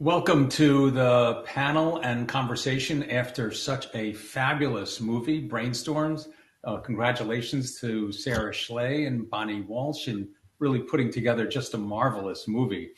Welcome to the panel and conversation after such a fabulous movie, Brainstorms. Congratulations to Sara Schley and Bonnie Waltch in really putting together just a marvelous movie.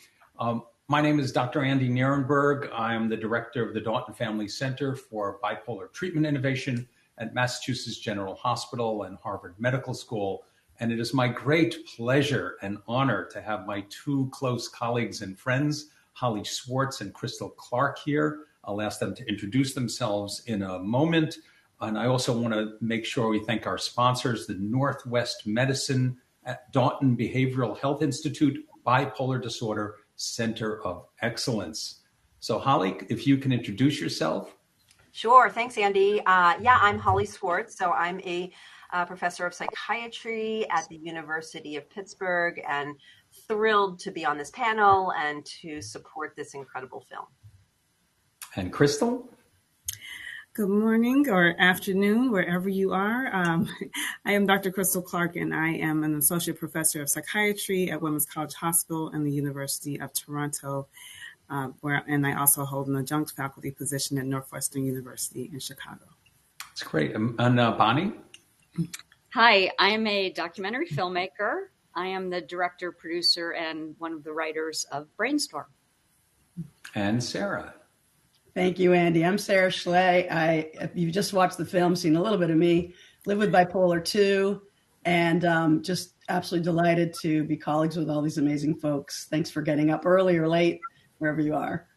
My name is Dr. Andy Nierenberg. I am the director of the Dauten Family Center for Bipolar Treatment Innovation at Massachusetts General Hospital and Harvard Medical School. And it is my great pleasure and honor to have my two close colleagues and friends, Holly Schwartz and Crystal Clark here. I'll ask them to introduce themselves in a moment. And I also want to make sure we thank our sponsors, the Northwest Medicine at Dauten Behavioral Health Institute Bipolar Disorder Center of Excellence. So Holly, if you can introduce yourself. Sure. Thanks, Andy. I'm Holly Schwartz. So I'm a professor of psychiatry at the University of Pittsburgh and thrilled to be on this panel and to support this incredible film. And Crystal? Good morning or afternoon, wherever you are. I am Dr. Crystal Clark, and I am an associate professor of psychiatry at Women's College Hospital and the University of Toronto, and I also hold an adjunct faculty position at Northwestern University in Chicago. That's great. And Bonnie? Hi, I am a documentary filmmaker. I am the director, producer, and one of the writers of BrainStorm. And Sara? Thank you, Andy. I'm Sara Schley. You've just watched the film, seen a little bit of me, live with bipolar 2, and just absolutely delighted to be colleagues with all these amazing folks. Thanks for getting up early or late, wherever you are.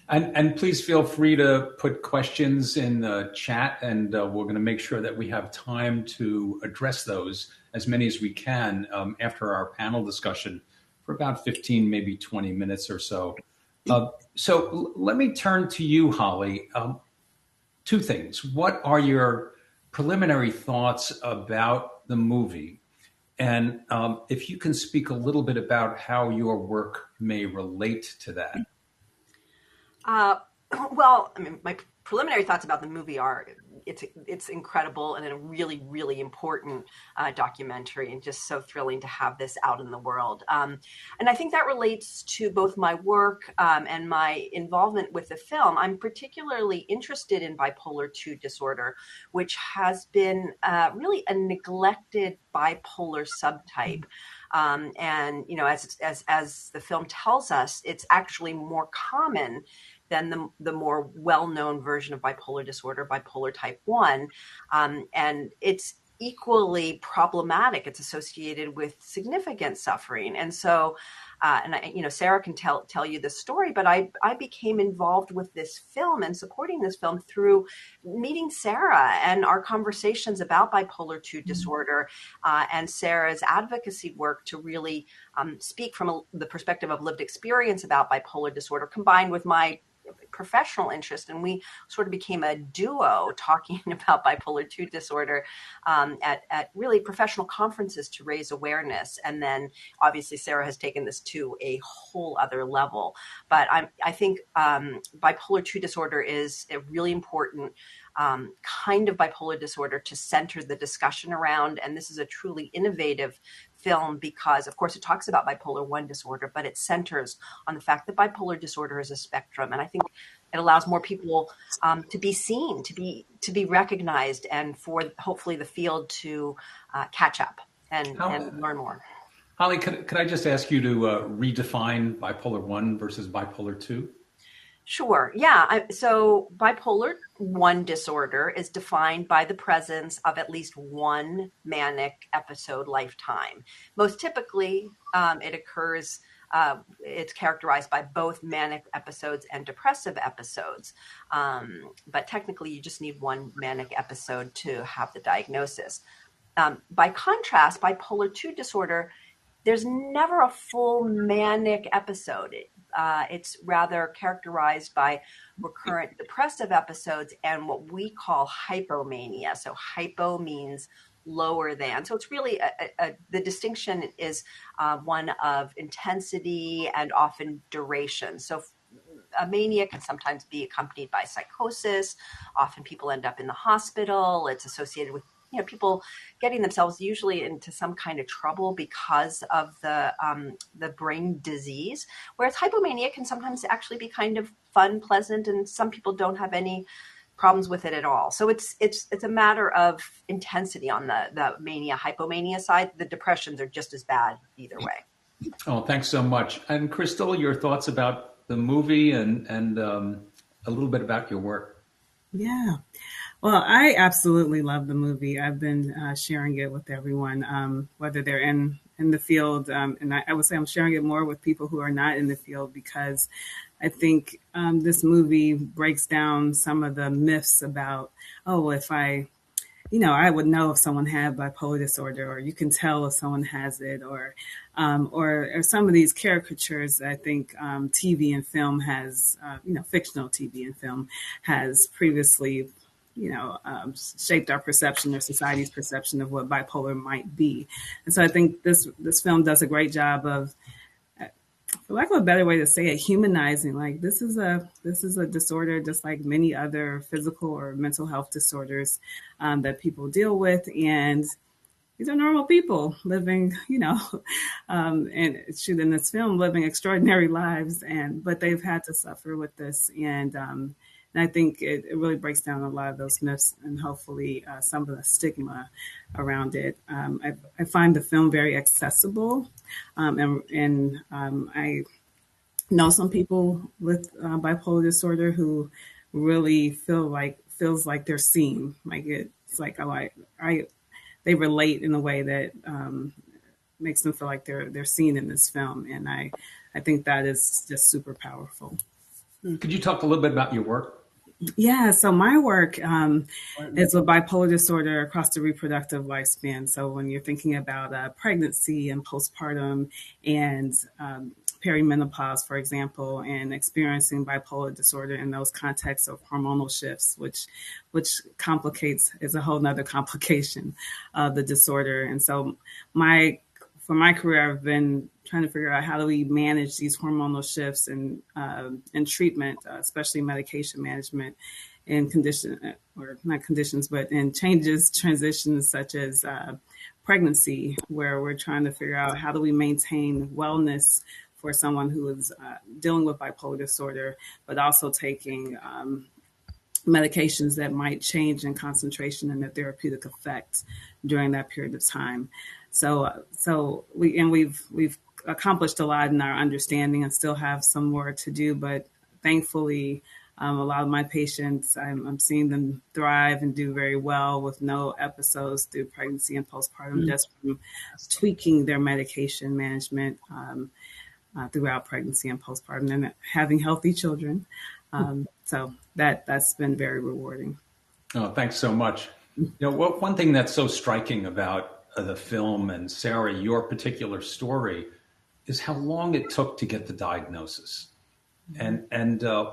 And please feel free to put questions in the chat, and we're going to make sure that we have time to address those, as many as we can, after our panel discussion for about 15, maybe 20 minutes or so. So let me turn to you, Holly. Two things. What are your preliminary thoughts about the movie? And if you can speak a little bit about how your work may relate to that. Well, I mean, my preliminary thoughts about the movie are it's incredible and a really, really important documentary, and just so thrilling to have this out in the world. And I think that relates to both my work and my involvement with the film. I'm particularly interested in bipolar 2 disorder, which has been really a neglected bipolar subtype. And, you know, as the film tells us, it's actually more common than the more well-known version of bipolar disorder, bipolar type 1. And it's equally problematic. It's associated with significant suffering. And so, Sara can tell you the story, but I became involved with this film and supporting this film through meeting Sara and our conversations about bipolar 2 disorder and Sara's advocacy work to really speak from the perspective of lived experience about bipolar disorder, combined with my professional interest. And we sort of became a duo talking about bipolar 2 disorder at really professional conferences to raise awareness. And then obviously Sara has taken this to a whole other level. But I think bipolar 2 disorder is a really important kind of bipolar disorder to center the discussion around. And this is a truly innovative film because, of course, it talks about bipolar 1 disorder, but it centers on the fact that bipolar disorder is a spectrum. And I think it allows more people to be seen, to be recognized, and for hopefully the field to catch up and learn more. Holly, could I just ask you to redefine bipolar 1 versus bipolar 2? Sure. Yeah. So bipolar 1 disorder is defined by the presence of at least one manic episode lifetime. Most typically, it occurs, it's characterized by both manic episodes and depressive episodes. But technically, you just need one manic episode to have the diagnosis. By contrast, bipolar 2 disorder, there's never a full manic episode. It's rather characterized by recurrent depressive episodes and what we call hypomania. So hypo means lower than. So it's really the distinction is one of intensity and often duration. So a mania can sometimes be accompanied by psychosis. Often people end up in the hospital. It's associated with people getting themselves usually into some kind of trouble because of the brain disease, whereas hypomania can sometimes actually be kind of fun, pleasant, and some people don't have any problems with it at all. So it's a matter of intensity on the mania, hypomania side. The depressions are just as bad either way. Oh, thanks so much. And Crystal, your thoughts about the movie and a little bit about your work. Yeah. Well, I absolutely love the movie. I've been sharing it with everyone, whether they're in the field. And I would say I'm sharing it more with people who are not in the field, because I think this movie breaks down some of the myths about, if I would know if someone had bipolar disorder, or you can tell if someone has it, or some of these caricatures that I think TV and film has, fictional TV and film has previously, shaped our perception or society's perception of what bipolar might be. And so I think this film does a great job of, for lack of a better way to say it, humanizing. Like, this is a disorder just like many other physical or mental health disorders that people deal with, and these are normal people living, and shoot, in this film, living extraordinary lives, but they've had to suffer with this, and I think it really breaks down a lot of those myths and hopefully some of the stigma around it. I find the film very accessible, and I know some people with bipolar disorder who really feels like they're seen. Like, it's like, they relate in a way that makes them feel like they're seen in this film, and I think that is just super powerful. Could you talk a little bit about your work? Yeah, so my work is with bipolar disorder across the reproductive lifespan. So when you're thinking about pregnancy and postpartum and perimenopause, for example, and experiencing bipolar disorder in those contexts of hormonal shifts, which is a whole nother complication of the disorder. And so for my career, I've been trying to figure out how do we manage these hormonal shifts and treatment, especially medication management in transitions such as pregnancy, where we're trying to figure out how do we maintain wellness for someone who is dealing with bipolar disorder, but also taking medications that might change in concentration and the therapeutic effect during that period of time. So we've accomplished a lot in our understanding and still have some more to do, but thankfully, a lot of my patients, I'm seeing them thrive and do very well with no episodes through pregnancy and postpartum, just from tweaking their medication management throughout pregnancy and postpartum, and having healthy children. So that's been very rewarding. Oh, thanks so much. One thing that's so striking about the film, and Sara, your particular story, is how long it took to get the diagnosis. And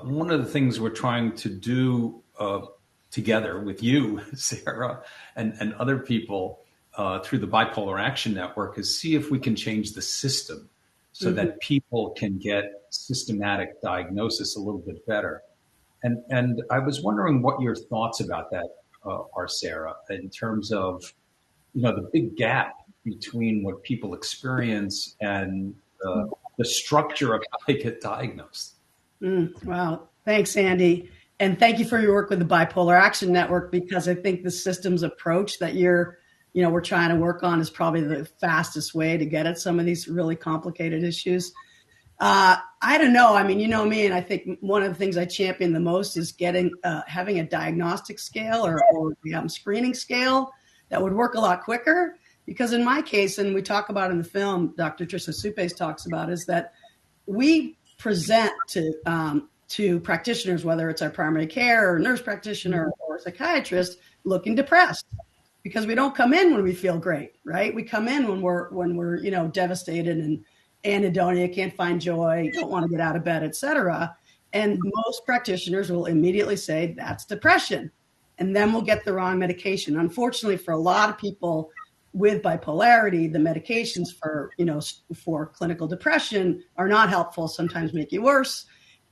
one of the things we're trying to do together with you, Sara, and other people through the Bipolar Action Network is see if we can change the system so that people can get systematic diagnosis a little bit better. And I was wondering what your thoughts about that are, Sara, in terms of the big gap between what people experience and the structure of how they get diagnosed. Wow. Thanks, Andy. And thank you for your work with the Bipolar Action Network, because I think the systems approach that we're trying to work on is probably the fastest way to get at some of these really complicated issues. I don't know. I mean, you know me, and I think one of the things I champion the most is having a diagnostic scale or screening scale that would work a lot quicker. Because in my case, and we talk about in the film, Dr. Trisha Supes talks about, is that we present to practitioners, whether it's our primary care or nurse practitioner or psychiatrist, looking depressed, because we don't come in when we feel great, right? We come in when we're devastated and anhedonia, can't find joy, don't want to get out of bed, etc. And most practitioners will immediately say that's depression, and then we'll get the wrong medication. Unfortunately, for a lot of people with bipolarity, the medications for clinical depression are not helpful, sometimes make you worse.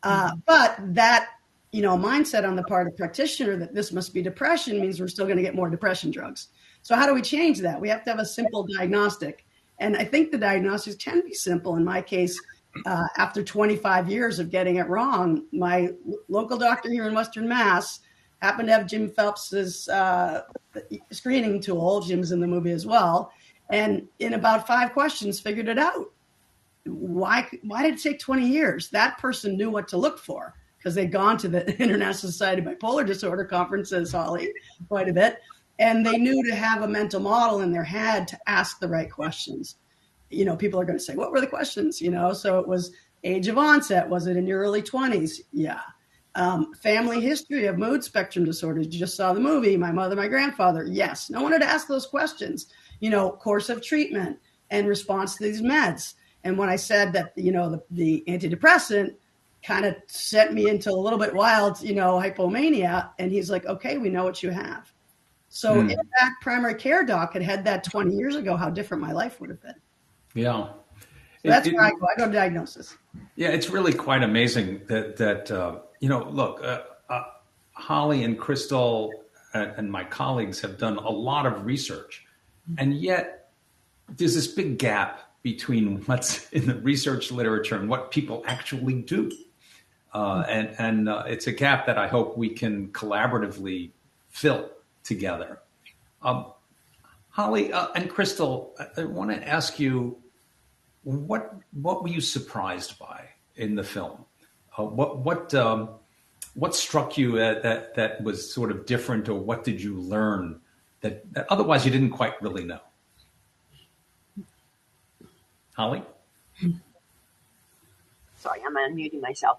But that, mindset on the part of the practitioner that this must be depression means we're still going to get more depression drugs. So how do we change that? We have to have a simple diagnostic. And I think the diagnostics can be simple. In my case, after 25 years of getting it wrong, my local doctor here in Western Mass happened to have Jim Phelps's screening tool. Jim's in the movie as well. And in about 5 questions, figured it out. Why did it take 20 years? That person knew what to look for because they'd gone to the International Society of Bipolar Disorder conferences, Holly, quite a bit. And they knew to have a mental model in their head to ask the right questions. You know, people are going to say, what were the questions? You know, so it was age of onset. Was it in your early 20s? Yeah. Family history of mood spectrum disorders. You just saw the movie, my mother, my grandfather. Yes. No one had asked those questions. You know, course of treatment and response to these meds. And when I said that, you know, the antidepressant kind of sent me into a little bit wild, you know, hypomania. And he's like, okay, we know what you have. So if that primary care doc had that 20 years ago, how different my life would have been. Yeah. So that's where I go. I go to diagnosis. Yeah, it's really quite amazing that you know, look, Holly and Crystal and my colleagues have done a lot of research, and yet there's this big gap between what's in the research literature and what people actually do. And it's a gap that I hope we can collaboratively fill together. Holly and Crystal, I want to ask you, what were you surprised by in the film? What struck you that was sort of different, or what did you learn that otherwise you didn't quite really know? Holly? Sorry, I'm unmuting myself.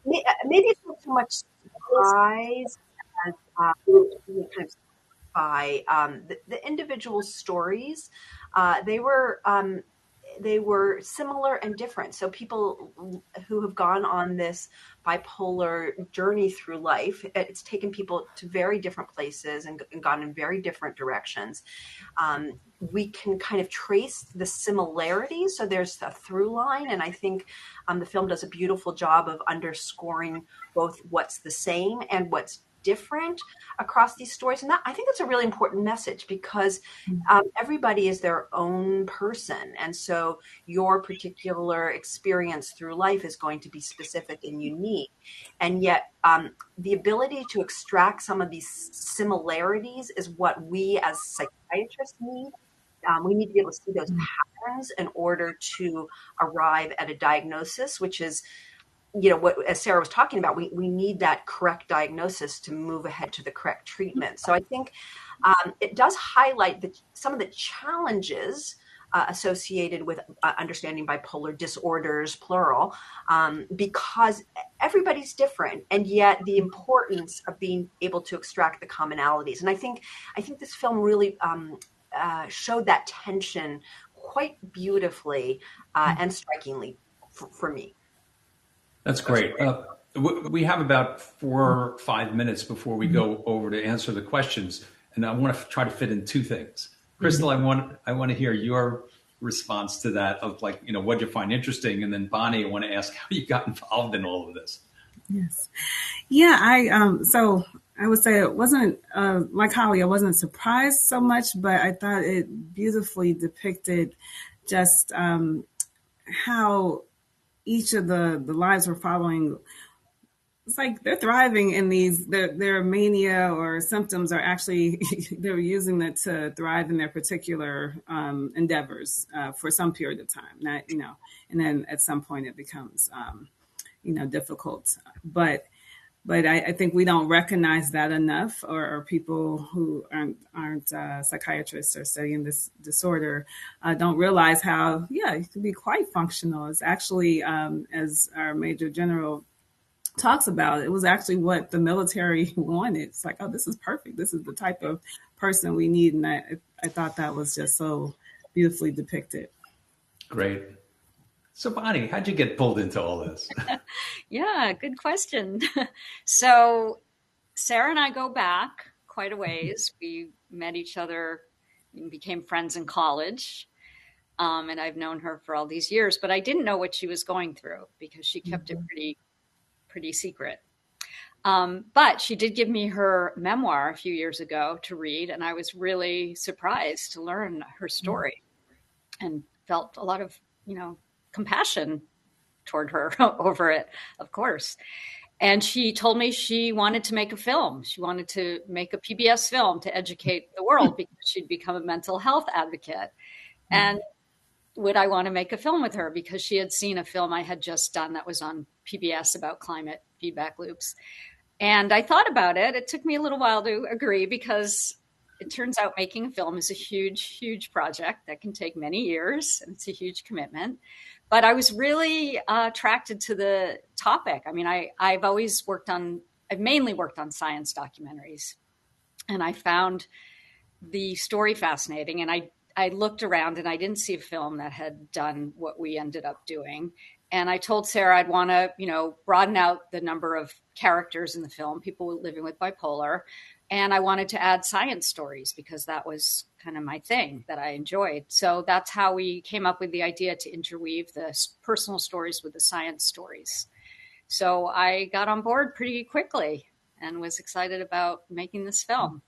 Maybe it's not so much surprise as kind of by the individual stories. They were similar and different. So people who have gone on this bipolar journey through life, it's taken people to very different places and gone in very different directions. We can kind of trace the similarities. So there's a through line. And I think the film does a beautiful job of underscoring both what's the same and what's different across these stories. And I think that's a really important message, because everybody is their own person. And so your particular experience through life is going to be specific and unique. And yet the ability to extract some of these similarities is what we as psychiatrists need. We need to be able to see those patterns in order to arrive at a diagnosis, which is, you know, what, as Sara was talking about, we need that correct diagnosis to move ahead to the correct treatment. So I think it does highlight some of the challenges associated with understanding bipolar disorders, plural, because everybody's different, and yet the importance of being able to extract the commonalities. And I think this film really showed that tension quite beautifully and strikingly for me. That's great. We have about 4 or 5 minutes before we go over to answer the questions, and I want to try to fit in 2 things. Crystal, I want to hear your response to that, of like, you know, what you find interesting, and then Bonnie, I want to ask how you got involved in all of this. Yes, yeah. So I would say it wasn't like Holly. I wasn't surprised so much, but I thought it beautifully depicted just how each of the lives we're following, it's like they're thriving in these, their mania or symptoms are actually, they're using it to thrive in their particular endeavors for some period of time, not, you know, and then at some point it becomes, you know, difficult. But I think we don't recognize that enough, or people who aren't psychiatrists or studying this disorder don't realize how, it can be quite functional. It's actually, as our Major General talks about, it was actually what the military wanted. It's like, oh, this is perfect. This is the type of person we need. And I thought that was just so beautifully depicted. Great. So Bonnie, how'd you get pulled into all this? Yeah, good question. So Sara and I go back quite a ways. We met each other and became friends in college. And I've known her for all these years, but I didn't know what she was going through because she kept it pretty secret. But she did give me her memoir a few years ago to read, and I was really surprised to learn her story and felt a lot of, compassion toward her over it, of course. And she told me she wanted to make a film. She wanted to make a PBS film to educate the world because she'd become a mental health advocate. And would I want to make a film with her? Because she had seen a film I had just done that was on PBS about climate feedback loops. And I thought about it. It took me a little while to agree because it turns out making a film is a huge, huge project that can take many years. And it's a huge commitment. But I was really attracted to the topic. I mean, I've mainly worked on science documentaries. And I found the story fascinating. And I looked around and I didn't see a film that had done what we ended up doing. And I told Sara I'd want to, broaden out the number of characters in the film, people living with bipolar. And I wanted to add science stories because that was kind of my thing that I enjoyed. So that's how we came up with the idea to interweave the personal stories with the science stories. So I got on board pretty quickly and was excited about making this film.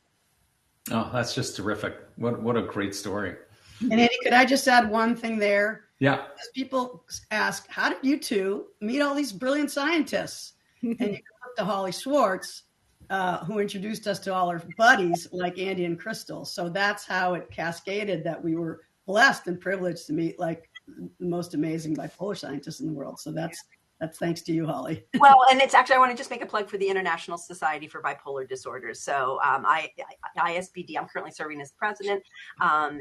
Oh, that's just terrific. What a great story. And Andy, could I just add one thing there? Yeah. Because people ask, how did you two meet all these brilliant scientists? And you can look to Holly Schwartz, who introduced us to all our buddies like Andy and Crystal. So that's how it cascaded, that we were blessed and privileged to meet like the most amazing bipolar scientists in the world. So that's thanks to you, Holly. Well, and it's actually, I want to just make a plug for the International Society for Bipolar Disorders. So ISBD, I'm currently serving as president,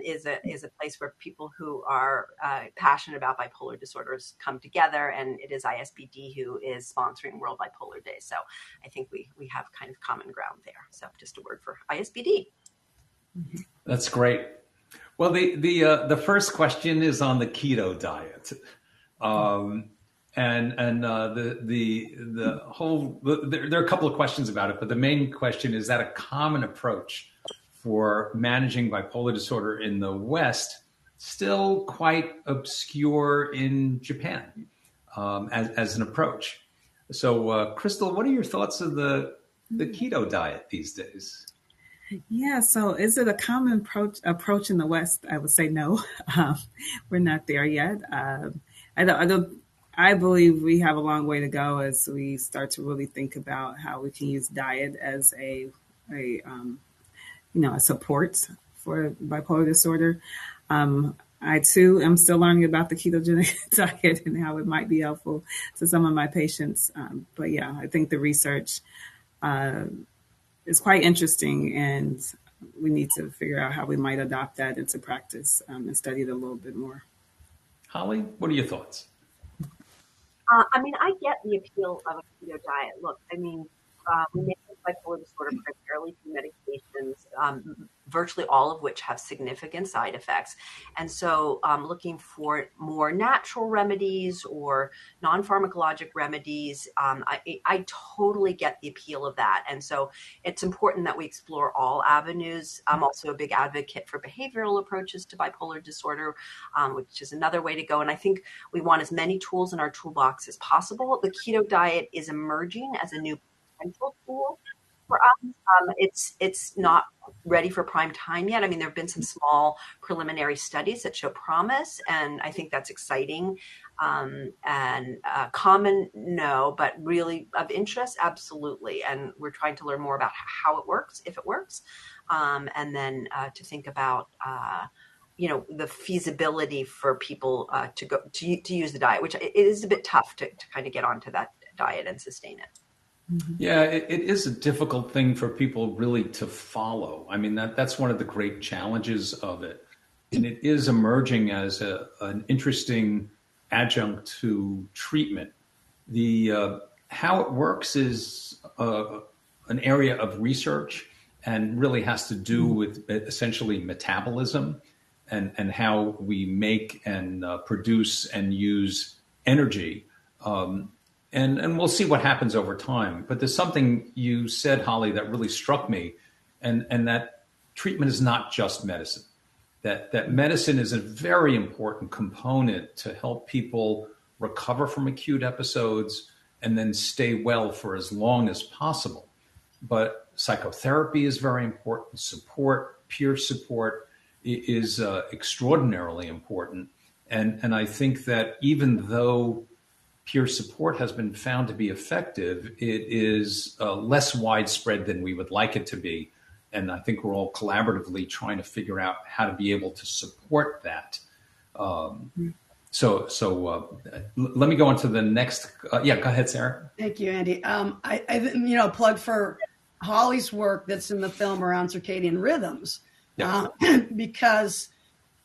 is a place where people who are passionate about bipolar disorders come together, and it is ISBD who is sponsoring World Bipolar Day. So I think we have kind of common ground there. So just a word for ISBD. That's great. Well, the first question is on the keto diet. And the whole, there are a couple of questions about it, but the main question is that a common approach for managing bipolar disorder in the West, still quite obscure in Japan as an approach. So, Crystal, what are your thoughts of the keto diet these days? Yeah, so is it a common approach in the West? I would say no. We're not there yet. I believe we have a long way to go as we start to really think about how we can use diet as a support for bipolar disorder. I too am still learning about the ketogenic diet and how it might be helpful to some of my patients. But yeah, I think the research is quite interesting, and we need to figure out how we might adopt that into practice and study it a little bit more. Holly, what are your thoughts? I get the appeal of a keto diet. Look, we manage bipolar disorder primarily through medications, virtually all of which have significant side effects. And so looking for more natural remedies or non-pharmacologic remedies, I totally get the appeal of that. And so it's important that we explore all avenues. I'm also a big advocate for behavioral approaches to bipolar disorder, which is another way to go. And I think we want as many tools in our toolbox as possible. The keto diet is emerging as a new potential tool for us. It's not ready for prime time yet. There have been some small preliminary studies that show promise, and I think that's exciting. Common, no, but really of interest, absolutely. And we're trying to learn more about how it works, if it works, and then to think about the feasibility for people to use the diet, which it is a bit tough to kind of get onto that diet and sustain it. Yeah, it is a difficult thing for people really to follow. That's one of the great challenges of it. And it is emerging as an interesting adjunct to treatment. How it works is an area of research and really has to do with essentially metabolism and how we make and produce and use energy. And we'll see what happens over time. But there's something you said, Holly, that really struck me, and that treatment is not just medicine. That medicine is a very important component to help people recover from acute episodes and then stay well for as long as possible. But psychotherapy is very important. Support, peer support is extraordinarily important. And I think that even though peer support has been found to be effective, it is less widespread than we would like it to be. And I think we're all collaboratively trying to figure out how to be able to support that. So let me go on to the next. Yeah, go ahead, Sarah. Thank you, Andy. I plug for Holly's work that's in the film around circadian rhythms, because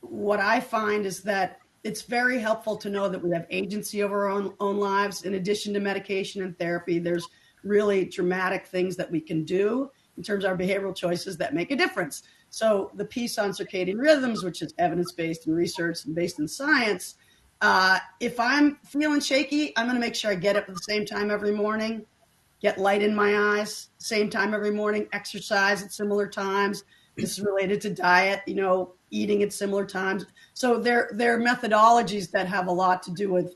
what I find is that it's very helpful to know that we have agency over our own lives. In addition to medication and therapy, there's really dramatic things that we can do in terms of our behavioral choices that make a difference. So the piece on circadian rhythms, which is evidence-based and research and based in science, if I'm feeling shaky, I'm going to make sure I get up at the same time every morning, get light in my eyes, same time every morning, exercise at similar times. This is related to diet, eating at similar times. So there are methodologies that have a lot to do with,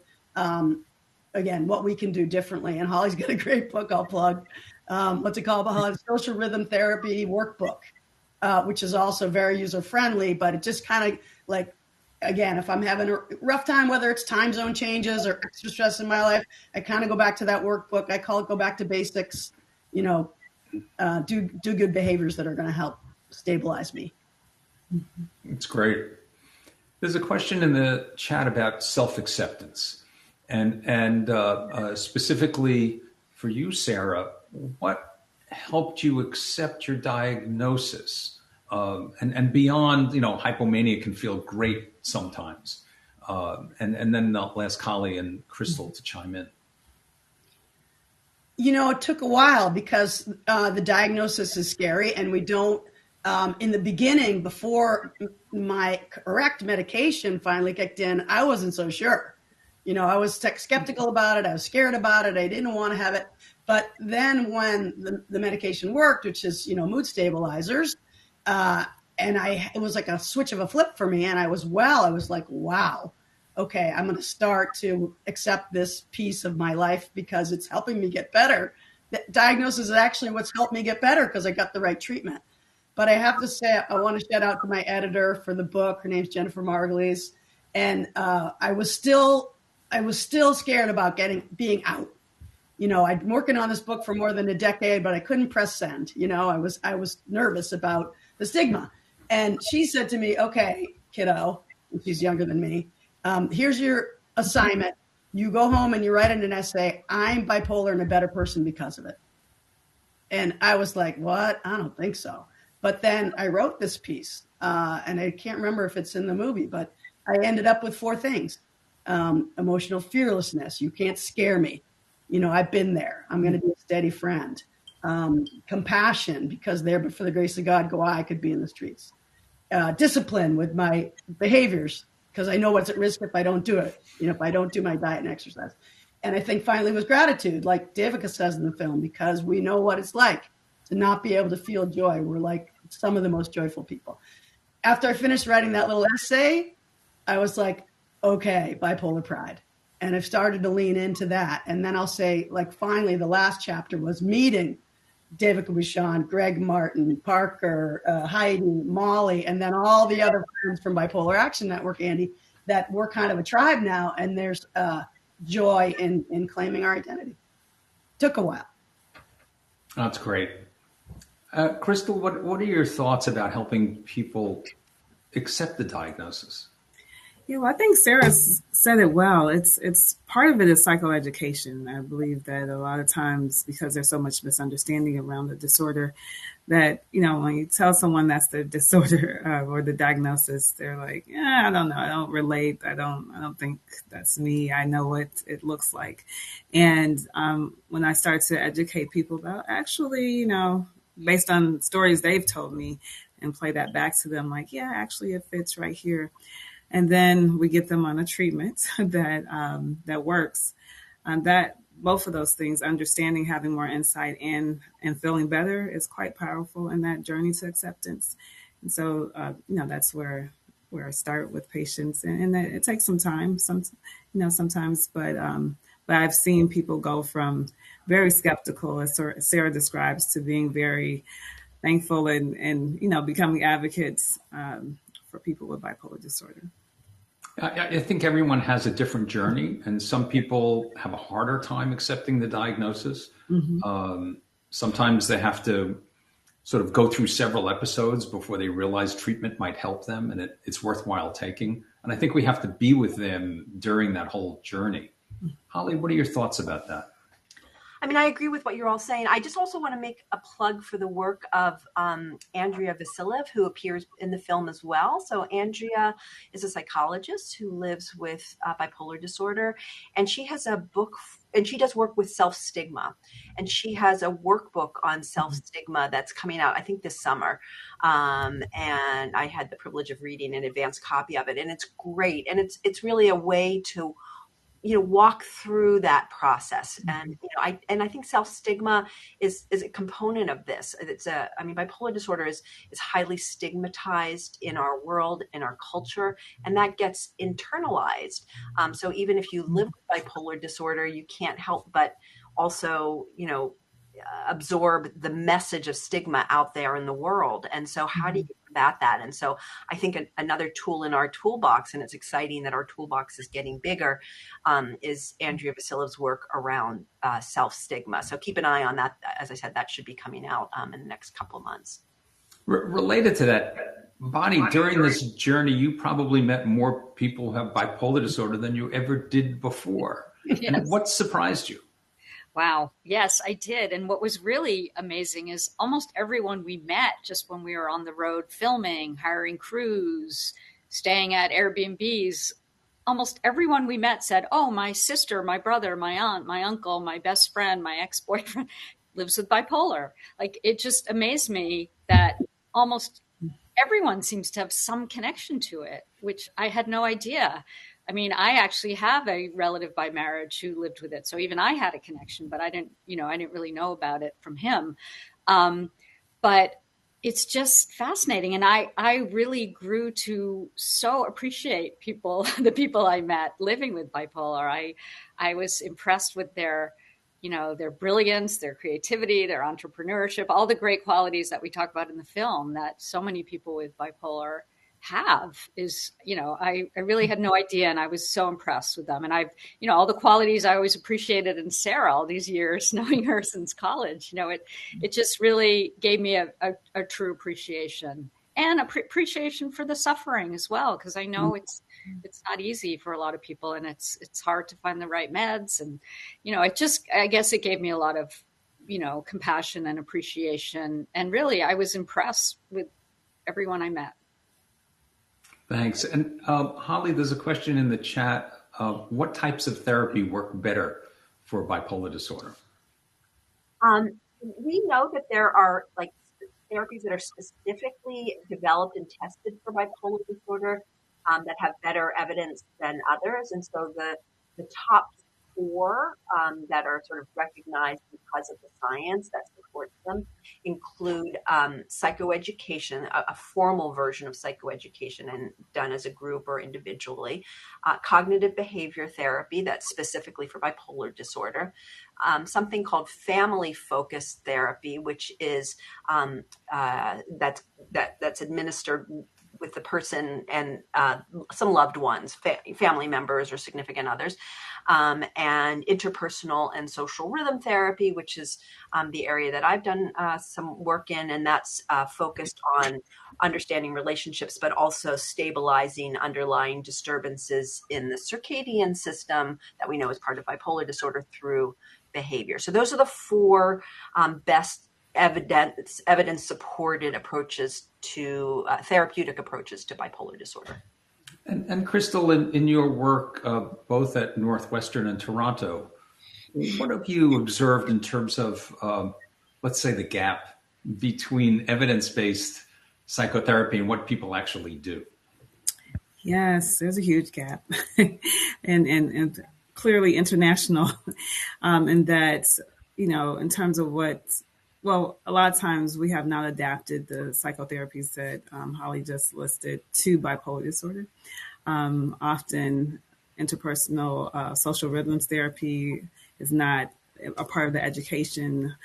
again, what we can do differently. And Holly's got a great book I'll plug. What's it called? Holly's Social Rhythm Therapy Workbook, which is also very user-friendly, but it just kind of like, again, if I'm having a rough time, whether it's time zone changes or extra stress in my life, I kind of go back to that workbook. I call it go back to basics, do good behaviors that are going to help stabilize me. It's great. There's a question in the chat about self-acceptance, and specifically for you, Sarah, what helped you accept your diagnosis? And beyond, hypomania can feel great sometimes. And then I'll ask Holly and Crystal to chime in. It took a while because the diagnosis is scary, and we don't. In the beginning, before my correct medication finally kicked in, I wasn't so sure. I was skeptical about it. I was scared about it. I didn't want to have it. But then when the medication worked, which is, mood stabilizers, and it was like a switch of a flip for me. And I was like, wow, okay, I'm going to start to accept this piece of my life because it's helping me get better. The diagnosis is actually what's helped me get better because I got the right treatment. But I have to say, I want to shout out to my editor for the book. Her name's Jennifer Margulies. And I was still scared about being out. I'd been working on this book for more than a decade, but I couldn't press send. I was nervous about the stigma. And she said to me, okay, kiddo, and she's younger than me, here's your assignment. You go home and you write in an essay, I'm bipolar and a better person because of it. And I was like, what? I don't think so. But then I wrote this piece, and I can't remember if it's in the movie, but I ended up with 4 things. Emotional fearlessness. You can't scare me. I've been there. I'm going to be a steady friend. Compassion, because there, but for the grace of God, I could be in the streets. Discipline with my behaviors, because I know what's at risk if I don't do it, if I don't do my diet and exercise. And I think finally was gratitude, like Devika says in the film, because we know what it's like to not be able to feel joy. We're like some of the most joyful people. After I finished writing that little essay, I was like, okay, bipolar pride. And I've started to lean into that. And then I'll say, finally, the last chapter was meeting Devika Bhushan, Greg Martin, Parker, Heidi, Molly, and then all the other friends from Bipolar Action Network, Andy, that we're kind of a tribe now. And there's joy in claiming our identity. Took a while. That's great. Crystal, what are your thoughts about helping people accept the diagnosis? Yeah, well, I think Sarah said it well. It's part of it is psychoeducation. I believe that a lot of times, because there's so much misunderstanding around the disorder, that when you tell someone that's the disorder or the diagnosis, they're like, I don't know, I don't relate, I don't think that's me. I know what it looks like. And when I start to educate people about actually, based on stories they've told me, and play that back to them, like, yeah, actually, it fits right here. And then we get them on a treatment that works. That both of those things, understanding, having more insight in, and feeling better is quite powerful in that journey to acceptance. And so, that's where I start with patients, and that it takes some time, sometimes, but But I've seen people go from very skeptical, as Sarah describes, to being very thankful and becoming advocates for people with bipolar disorder. I think everyone has a different journey, and some people have a harder time accepting the diagnosis. Sometimes they have to sort of go through several episodes before they realize treatment might help them, and it's worthwhile taking. And I think we have to be with them during that whole journey. Holly, what are your thoughts about that? I mean, I agree with what you're all saying. I just also want to make a plug for the work of Andrea Vasiliev, who appears in the film as well. So Andrea is a psychologist who lives with bipolar disorder, and she has a book, and she does work with self-stigma. And she has a workbook on self-stigma that's coming out, I think, this summer. And I had the privilege of reading an advanced copy of it, and it's great. And it's really a way to walk through that process. And, I think self-stigma is a component of this. Bipolar disorder is highly stigmatized in our world, in our culture, and that gets internalized. So even if you live with bipolar disorder, you can't help but also, absorb the message of stigma out there in the world. And so how do you combat that? And so I think another tool in our toolbox, and it's exciting that our toolbox is getting bigger, is Andrea Vasiliev's work around self-stigma. So keep an eye on that. As I said, that should be coming out in the next couple of months. Related to that, Bonnie, during this journey, you probably met more people who have bipolar disorder than you ever did before. Yes. And what surprised you? Wow. Yes, I did. And what was really amazing is almost everyone we met just when we were on the road filming, hiring crews, staying at Airbnbs, almost everyone we met said, oh, my sister, my brother, my aunt, my uncle, my best friend, my ex-boyfriend lives with bipolar. Like, it just amazed me that almost everyone seems to have some connection to it, which I had no idea. I mean, I actually have a relative by marriage who lived with it. So even I had a connection, but I didn't really know about it from him. But it's just fascinating. And I really grew to so appreciate the people I met living with bipolar. I was impressed with their brilliance, their creativity, their entrepreneurship, all the great qualities that we talk about in the film that so many people with bipolar have. I really had no idea, and I was so impressed with them. And I've, all the qualities I always appreciated in Sara all these years, knowing her since college, it just really gave me a true appreciation and appreciation for the suffering as well. Cause I know it's not easy for a lot of people, and it's hard to find the right meds. And, I guess it gave me a lot of, compassion and appreciation. And really, I was impressed with everyone I met. Thanks. And Holly, there's a question in the chat. What types of therapy work better for bipolar disorder? We know that there are therapies that are specifically developed and tested for bipolar disorder that have better evidence than others. And so the top 4 that are sort of recognized because of the science that supports them include psychoeducation, a formal version of psychoeducation and done as a group or individually, cognitive behavior therapy that's specifically for bipolar disorder, something called family-focused therapy, which is that's administered with the person and some loved ones, family members or significant others, and interpersonal and social rhythm therapy, which is the area that I've done some work in, and that's focused on understanding relationships, but also stabilizing underlying disturbances in the circadian system that we know is part of bipolar disorder through behavior. So those are the 4 best evidence supported approaches to therapeutic approaches to bipolar disorder. And Crystal, in your work, both at Northwestern and Toronto, what have you observed in terms of, let's say, the gap between evidence-based psychotherapy and what people actually do? Yes, there's a huge gap, and clearly international, in that, in terms of a lot of times we have not adapted the psychotherapies that Holly just listed to bipolar disorder. Often interpersonal social rhythms therapy is not a part of the education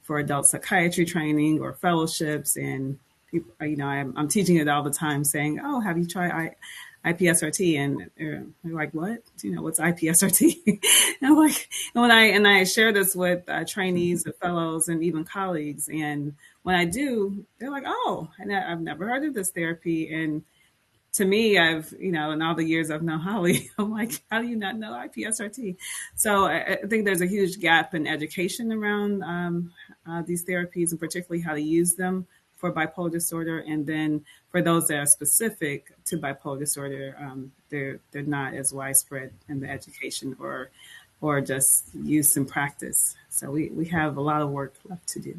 for adult psychiatry training or fellowships. And people, I'm teaching it all the time, saying, "Oh, have you tried IPSRT?" And they're like, "What? What's IPSRT?" And I'm like, and I share this with trainees and fellows and even colleagues. And when I do, they're like, "Oh, and I've never heard of this therapy." And to me, I've, in all the years I've known Holly, I'm like, how do you not know IPSRT? So I think there's a huge gap in education around these therapies, and particularly how to use them for bipolar disorder. And then for those that are specific to bipolar disorder, they're not as widespread in the education or just use and practice. So we have a lot of work left to do.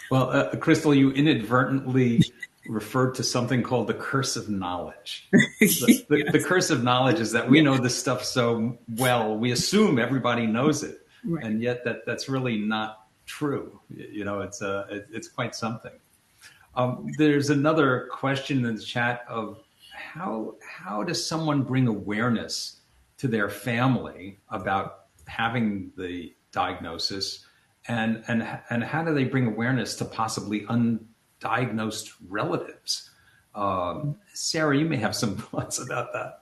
Well, Crystal, you inadvertently referred to something called the curse of knowledge. The curse of knowledge is that we know this stuff so well, we assume everybody knows it, right. And yet that's really not true. It's quite something. There's another question in the chat of how does someone bring awareness to their family about having the diagnosis, and how do they bring awareness to possibly undiagnosed relatives? Sara, you may have some thoughts about that.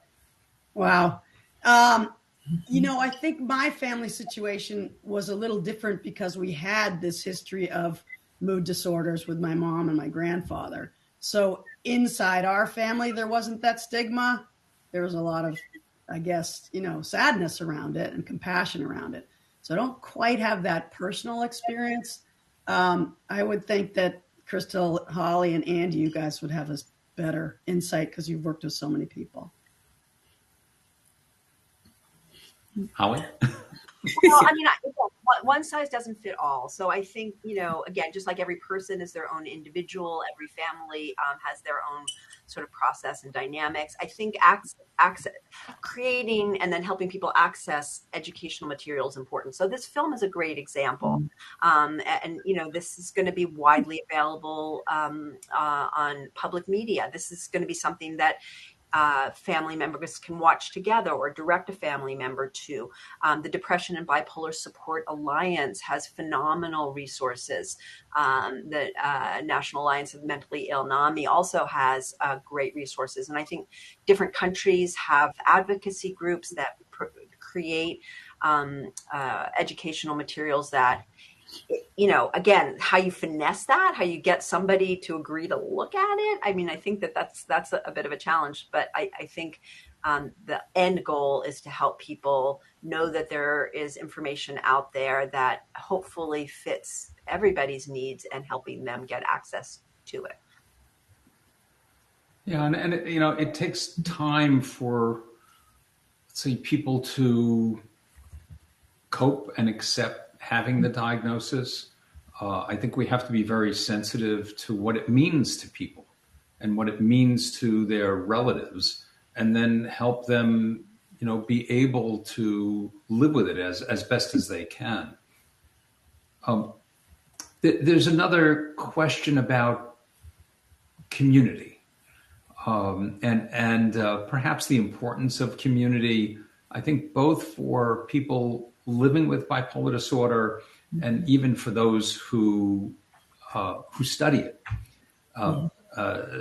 Wow. I think my family situation was a little different because we had this history of mood disorders with my mom and my grandfather. So inside our family, there wasn't that stigma. There was a lot of, I guess, sadness around it and compassion around it. So I don't quite have that personal experience. I would think that Crystal, Holly, and Andy, you guys would have a better insight because you've worked with so many people. Holly? Well, one size doesn't fit all. So I think, again, just like every person is their own individual, every family has their own sort of process and dynamics. I think creating and then helping people access educational material is important. So this film is a great example. And this is going to be widely available on public media. This is going to be something that family members can watch together or direct a family member to. The Depression and Bipolar Support Alliance has phenomenal resources. The National Alliance of Mentally Ill, NAMI, also has great resources. And I think different countries have advocacy groups that create educational materials that, again, how you finesse that, how you get somebody to agree to look at it. I mean, I think that's a bit of a challenge, but I think the end goal is to help people know that there is information out there that hopefully fits everybody's needs and helping them get access to it. Yeah, and it takes time for, let's say, people to cope and accept having the diagnosis. I think we have to be very sensitive to what it means to people and what it means to their relatives, and then help them, be able to live with it as best as they can. There's another question about community, and perhaps the importance of community. I think both for people living with bipolar disorder and even for those who study it.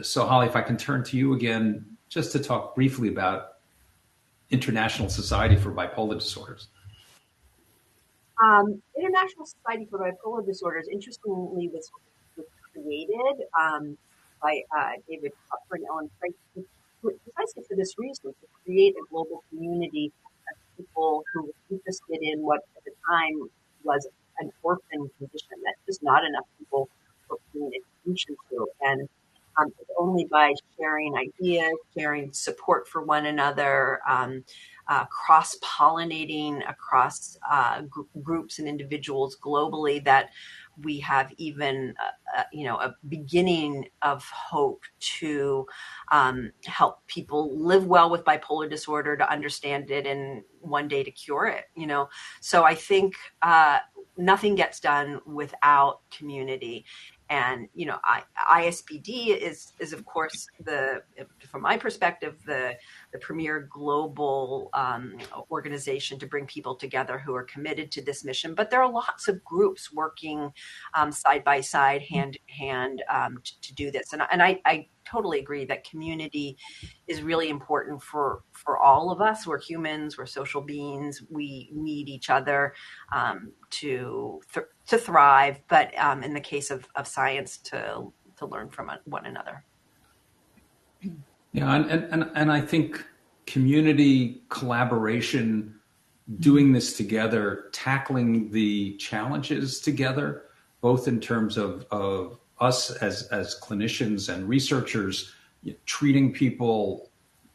So Holly, if I can turn to you again, just to talk briefly about International Society for Bipolar Disorders. International Society for Bipolar Disorders, interestingly, was created by David Kupfer and Ellen Frank precisely for this reason, to create a global community of people who were interested in what at the time was an orphan condition that just not enough people were paying attention to. And only by sharing ideas, sharing support for one another, cross-pollinating across groups and individuals globally, that we have even, a beginning of hope to help people live well with bipolar disorder, to understand it, and one day to cure it. So I think nothing gets done without community. And, ISBD is of course, from my perspective, the the premier global organization to bring people together who are committed to this mission. But there are lots of groups working side by side, hand in hand, to do this. And I totally agree that community is really important for all of us. We're humans, we're social beings, we need each other to thrive, but in the case of science, to learn from one another. Yeah, and I think community collaboration, doing this together, tackling the challenges together, both in terms of us as clinicians and researchers, treating people,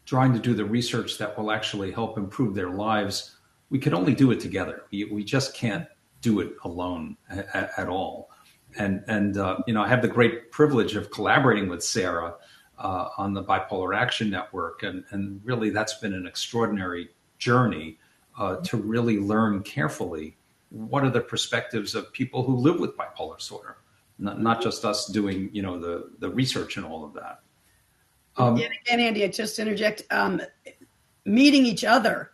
trying to do the research that will actually help improve their lives. We can only do it together. We just can't do it alone at all. And I have the great privilege of collaborating with Sara on the Bipolar Action Network. And really, that's been an extraordinary journey to really learn carefully what are the perspectives of people who live with bipolar disorder, not just us doing, the research and all of that. And again, Andy, I just interject, meeting each other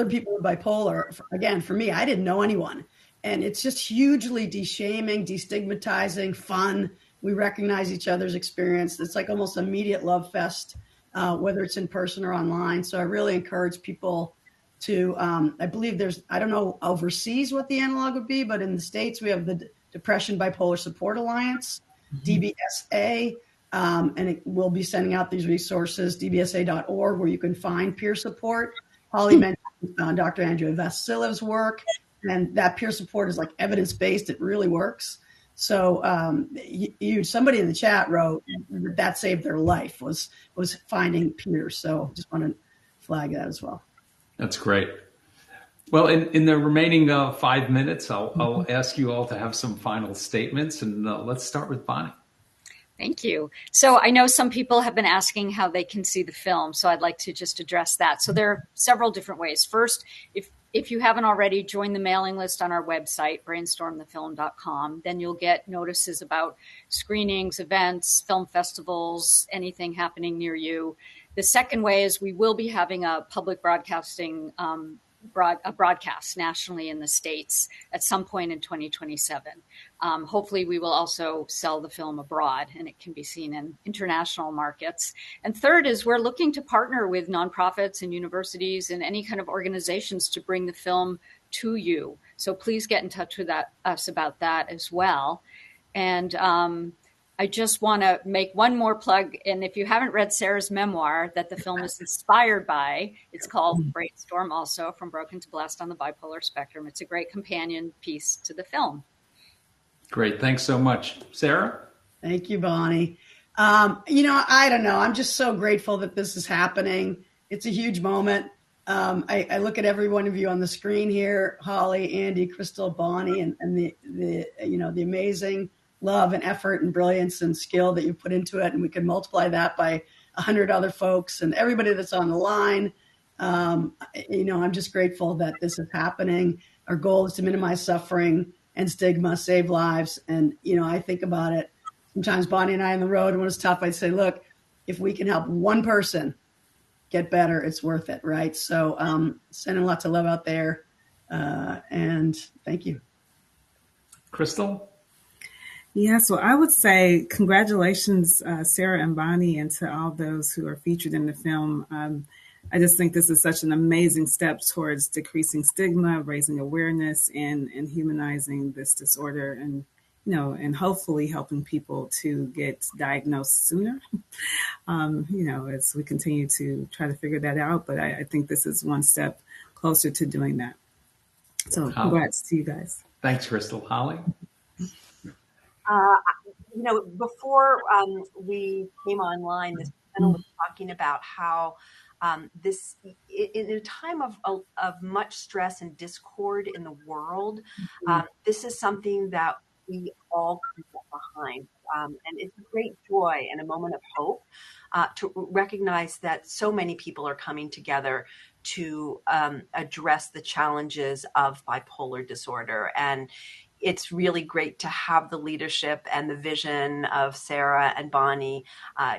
people with bipolar, again, for me, I didn't know anyone. And it's just hugely de-shaming, destigmatizing, fun. We recognize each other's experience. It's like almost immediate love fest, whether it's in person or online. So I really encourage people to, I believe I don't know overseas what the analog would be, but in the States, we have the Depression Bipolar Support Alliance, DBSA, and we'll be sending out these resources, dbsa.org, where you can find peer support. Holly mentioned Dr. Andrea Vasilev's work, and that peer support is like evidence-based. It really works. So somebody in the chat wrote that saved their life was finding peers. So just want to flag that as well. That's great. Well, in the remaining 5 minutes, I'll ask you all to have some final statements, and let's start with Bonnie. Thank you. So I know some people have been asking how they can see the film, so I'd like to just address that. So there are several different ways. First, if you haven't already, join the mailing list on our website, brainstormthefilm.com. Then you'll get notices about screenings, events, film festivals, anything happening near you. The second way is we will be having a public broadcasting broadcast nationally in the States at some point in 2027. Hopefully we will also sell the film abroad and it can be seen in international markets. And third is we're looking to partner with nonprofits and universities and any kind of organizations to bring the film to you. So please get in touch with us about that as well. And I just want to make one more plug. And if you haven't read Sara's memoir that the film is inspired by, it's called BrainStorm, also From Broken to Blessed on the Bipolar Spectrum. It's a great companion piece to the film. Great. Thanks so much. Sara? Thank you, Bonnie. I don't know. I'm just so grateful that this is happening. It's a huge moment. I look at every one of you on the screen here, Holly, Andy, Crystal, Bonnie, and the amazing love and effort and brilliance and skill that you put into it. And we can multiply that by 100 other folks and everybody that's on the line. I'm just grateful that this is happening. Our goal is to minimize suffering and stigma, save lives. And, I think about it. Sometimes Bonnie and I on the road, when it's tough, I'd say, look, if we can help one person get better, it's worth it, right? So sending lots of love out there. And thank you. Crystal? Yeah, so I would say congratulations, Sara and Bonnie, and to all those who are featured in the film. I just think this is such an amazing step towards decreasing stigma, raising awareness, and humanizing this disorder, and and hopefully helping people to get diagnosed sooner. As we continue to try to figure that out, but I think this is one step closer to doing that. So congrats to you guys. Thanks, Crystal. Holly? Before we came online, this panel was talking about how this, in a time of much stress and discord in the world, this is something that we all can get behind. And it's a great joy and a moment of hope to recognize that so many people are coming together to address the challenges of bipolar disorder. And it's really great to have the leadership and the vision of Sara and Bonnie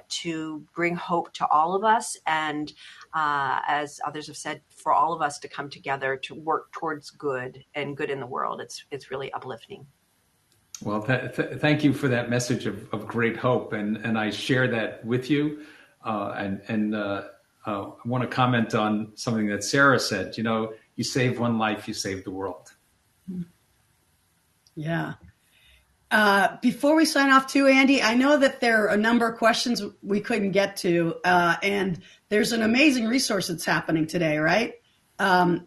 to bring hope to all of us. And as others have said, for all of us to come together to work towards good and good in the world. It's really uplifting. Well, thank you for that message of great hope. And I share that with you. I want to comment on something that Sara said. You save one life, you save the world. Yeah. Before we sign off too, Andy, I know that there are a number of questions we couldn't get to, and there's an amazing resource that's happening today, right?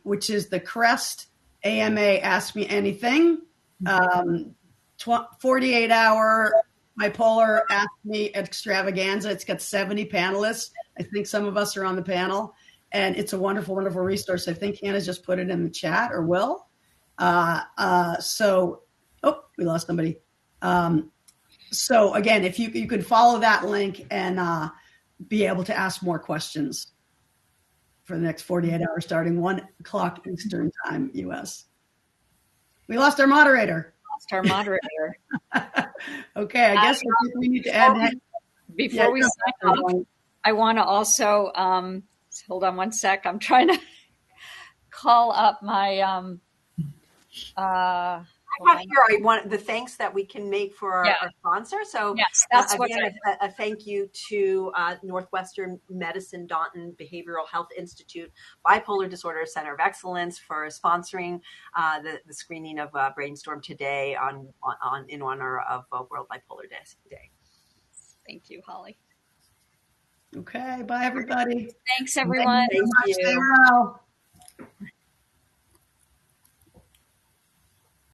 Which is the Crest AMA Ask Me Anything, 48-hour bipolar Ask Me extravaganza. It's got 70 panelists. I think some of us are on the panel, and it's a wonderful, wonderful resource. I think Hannah just put it in the chat, or will. Oh, we lost somebody. So again, if you could follow that link and be able to ask more questions for the next 48 hours, starting 1 o'clock Eastern time, US. We lost our moderator. Okay, I guess we need to add. Before we sign off, I want to also, hold on one sec. I'm trying to call up my, I want the thanks that we can make for our sponsor. So yes, that's again, a thank you to Northwestern Medicine Dauten Behavioral Health Institute Bipolar Disorder Center of Excellence for sponsoring the screening of BrainStorm today in honor of World Bipolar Day. Thank you, Holly. Okay, bye everybody. Thanks everyone. Thank you. Stay well.